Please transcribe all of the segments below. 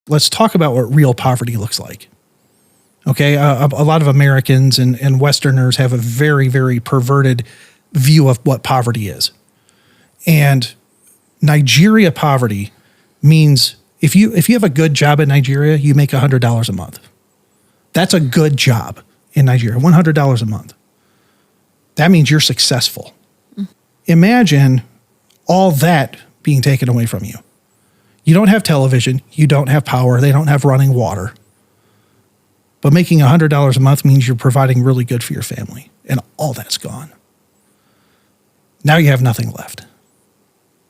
let's talk about what real poverty looks like. Okay, a lot of Americans and Westerners have a very, very perverted view of what poverty is. And Nigeria poverty means if you have a good job in Nigeria, you make $100 a month. That's a good job in Nigeria, $100 a month. That means you're successful. Imagine all that being taken away from you. You don't have television. You don't have power. They don't have running water. But making $100 a month means you're providing really good for your family. And all that's gone. Now you have nothing left.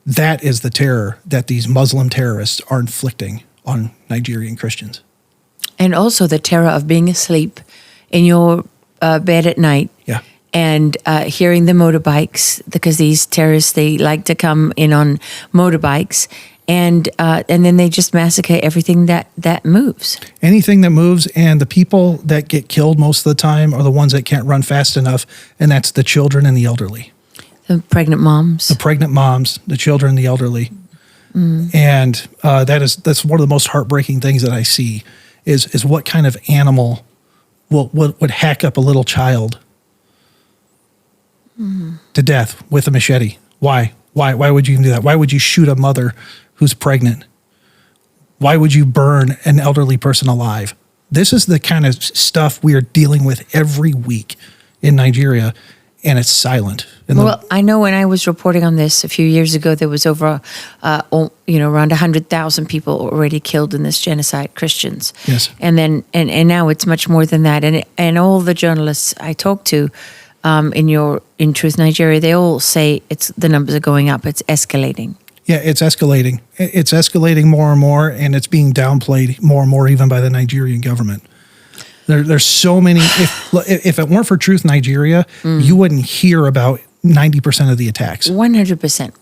That is the terror that these Muslim terrorists are inflicting on Nigerian Christians. And also the terror of being asleep in your bed at night. Yeah. And hearing the motorbikes, because these terrorists, they like to come in on motorbikes, and then they just massacre everything that moves. Anything that moves, and the people that get killed most of the time are the ones that can't run fast enough, and that's the children and the elderly. The pregnant moms. The pregnant moms, the children, the elderly. And that's one of the most heartbreaking things that I see is what kind of animal would hack up a little child to death with a machete. Why? Why would you even do that? Why would you shoot a mother who's pregnant? Why would you burn an elderly person alive? This is the kind of stuff we are dealing with every week in Nigeria, and it's silent. Well, I know when I was reporting on this a few years ago, there was over, around 100,000 people already killed in this genocide, Christians. Yes. And then, and now it's much more than that. And all the journalists I talked to, in Truth Nigeria, they all say the numbers are going up. It's escalating. Yeah, it's escalating. It's escalating more and more, and it's being downplayed more and more, even by the Nigerian government. There's so many. If it weren't for Truth Nigeria, you wouldn't hear about 90% of the attacks. 100%.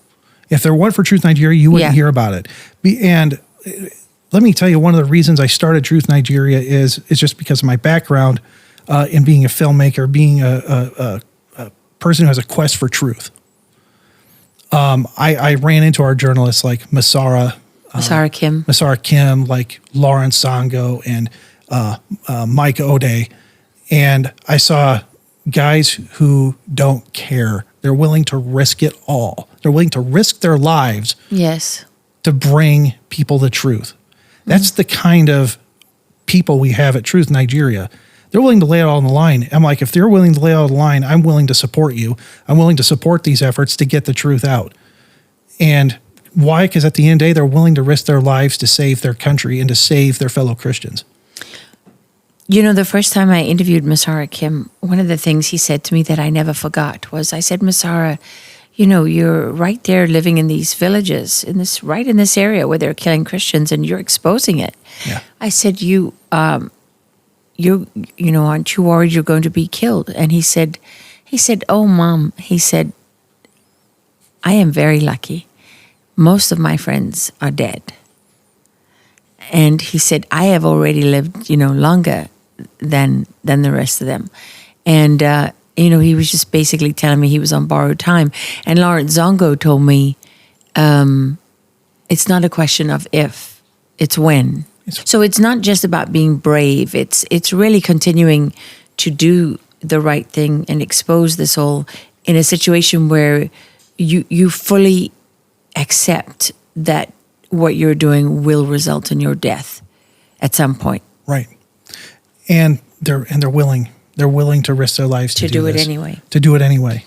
If there weren't for Truth Nigeria, you wouldn't hear about it. And let me tell you, one of the reasons I started Truth Nigeria is just because of my background in being a filmmaker, being a person who has a quest for truth. I ran into our journalists like Masara Kim, like Lawrence Sango, and Mike O'Day, and I saw guys who don't care. They're willing to risk it all. They're willing to risk their lives to bring people the truth. That's the kind of people we have at Truth Nigeria. They're willing to lay it all on the line. I'm like, if they're willing to lay it all on the line, I'm willing to support you. I'm willing to support these efforts to get the truth out. And why? Because at the end of the day, they're willing to risk their lives to save their country and to save their fellow Christians. You know, the first time I interviewed Masara Kim, one of the things he said to me that I never forgot was, I said, Masara, you're right there living in these villages, in this area where they're killing Christians, and you're exposing it. Yeah. I said, aren't you worried you're going to be killed? And he said, oh, Mom, he said, I am very lucky. Most of my friends are dead. And he said, I have already lived, longer than the rest of them. And, he was just basically telling me he was on borrowed time. And Lawrence Zongo told me, it's not a question of if, it's when. So it's not just about being brave. It's really continuing to do the right thing and expose this all in a situation where you fully accept that what you're doing will result in your death at some point. Right. And they're willing to risk their lives to do it this. anyway. To do it anyway.